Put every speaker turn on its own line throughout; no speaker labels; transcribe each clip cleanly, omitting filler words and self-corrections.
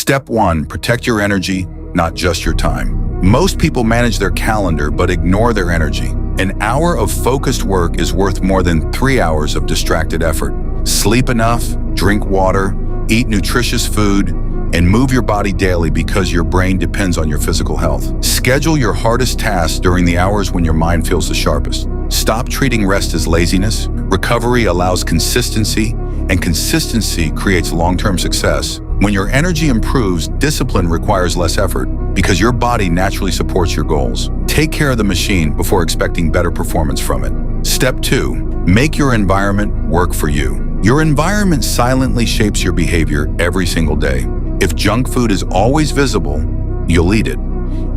Step 1, protect your energy, not just your time. Most people manage their calendar but ignore their energy. An hour of focused work is worth more than 3 hours of distracted effort. Sleep enough, drink water, eat nutritious food, and move your body daily because your brain depends on your physical health. Schedule your hardest tasks during the hours when your mind feels the sharpest. Stop treating rest as laziness. Recovery allows consistency, and consistency creates long-term success. When your energy improves, discipline requires less effort because your body naturally supports your goals. Take care of the machine before expecting better performance from it. Step 2, make your environment work for you. Your environment silently shapes your behavior every single day. If junk food is always visible, you'll eat it.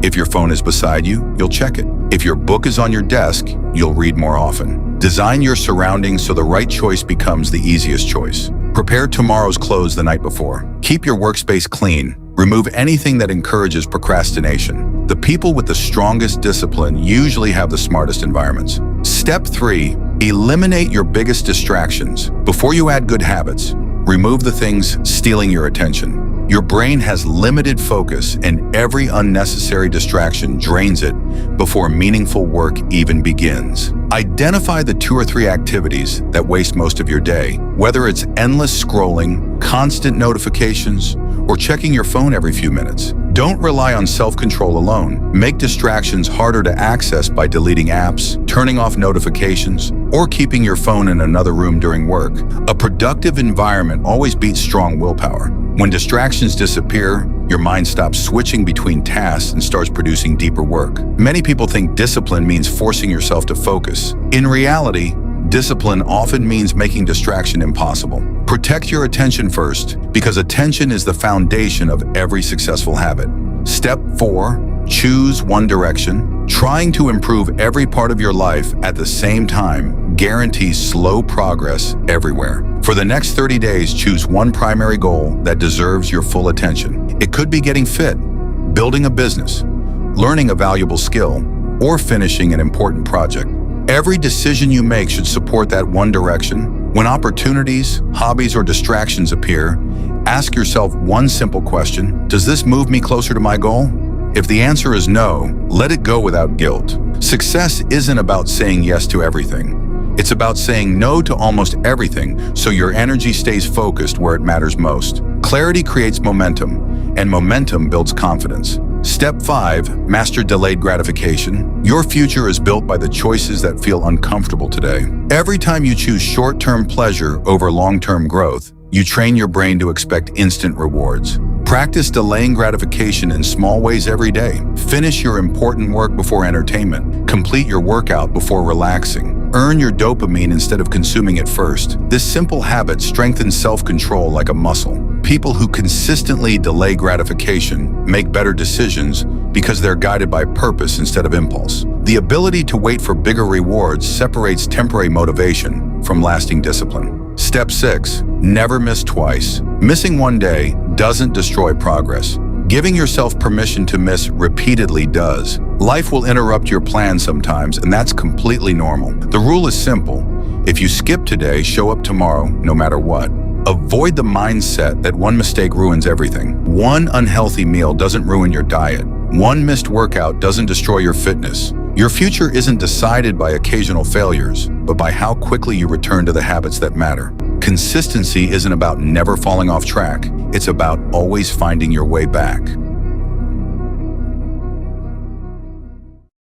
If your phone is beside you, you'll check it. If your book is on your desk, you'll read more often. Design your surroundings so the right choice becomes the easiest choice. Prepare tomorrow's clothes the night before. Keep your workspace clean. Remove anything that encourages procrastination. The people with the strongest discipline usually have the smartest environments. Step 3, eliminate your biggest distractions. Before you add good habits, remove the things stealing your attention. Your brain has limited focus, and every unnecessary distraction drains it before meaningful work even begins. Identify the 2 or 3 activities that waste most of your day, whether it's endless scrolling, constant notifications, or checking your phone every few minutes. Don't rely on self-control alone. Make distractions harder to access by deleting apps, turning off notifications, or keeping your phone in another room during work. A productive environment always beats strong willpower. When distractions disappear, your mind stops switching between tasks and starts producing deeper work. Many people think discipline means forcing yourself to focus. In reality, discipline often means making distraction impossible. Protect your attention first, because attention is the foundation of every successful habit. Step 4, choose one direction. Trying to improve every part of your life at the same time guarantees slow progress everywhere. For the next 30 days, choose one primary goal that deserves your full attention. It could be getting fit, building a business, learning a valuable skill, or finishing an important project. Every decision you make should support that one direction. When opportunities, hobbies, or distractions appear, ask yourself one simple question: does this move me closer to my goal? If the answer is no, let it go without guilt. Success isn't about saying yes to everything. It's about saying no to almost everything so your energy stays focused where it matters most. Clarity creates momentum, and momentum builds confidence. Step 5, master delayed gratification. Your future is built by the choices that feel uncomfortable today. Every time you choose short-term pleasure over long-term growth, you train your brain to expect instant rewards. Practice delaying gratification in small ways every day. Finish your important work before entertainment. Complete your workout before relaxing. Earn your dopamine instead of consuming it first. This simple habit strengthens self-control like a muscle. People who consistently delay gratification make better decisions because they're guided by purpose instead of impulse. The ability to wait for bigger rewards separates temporary motivation from lasting discipline. Step 6, never miss twice. Missing one day doesn't destroy progress. Giving yourself permission to miss repeatedly does. Life will interrupt your plan sometimes, and that's completely normal. The rule is simple. If you skip today, show up tomorrow, no matter what. Avoid the mindset that one mistake ruins everything. One unhealthy meal doesn't ruin your diet. One missed workout doesn't destroy your fitness. Your future isn't decided by occasional failures, but by how quickly you return to the habits that matter. Consistency isn't about never falling off track. It's about always finding your way back.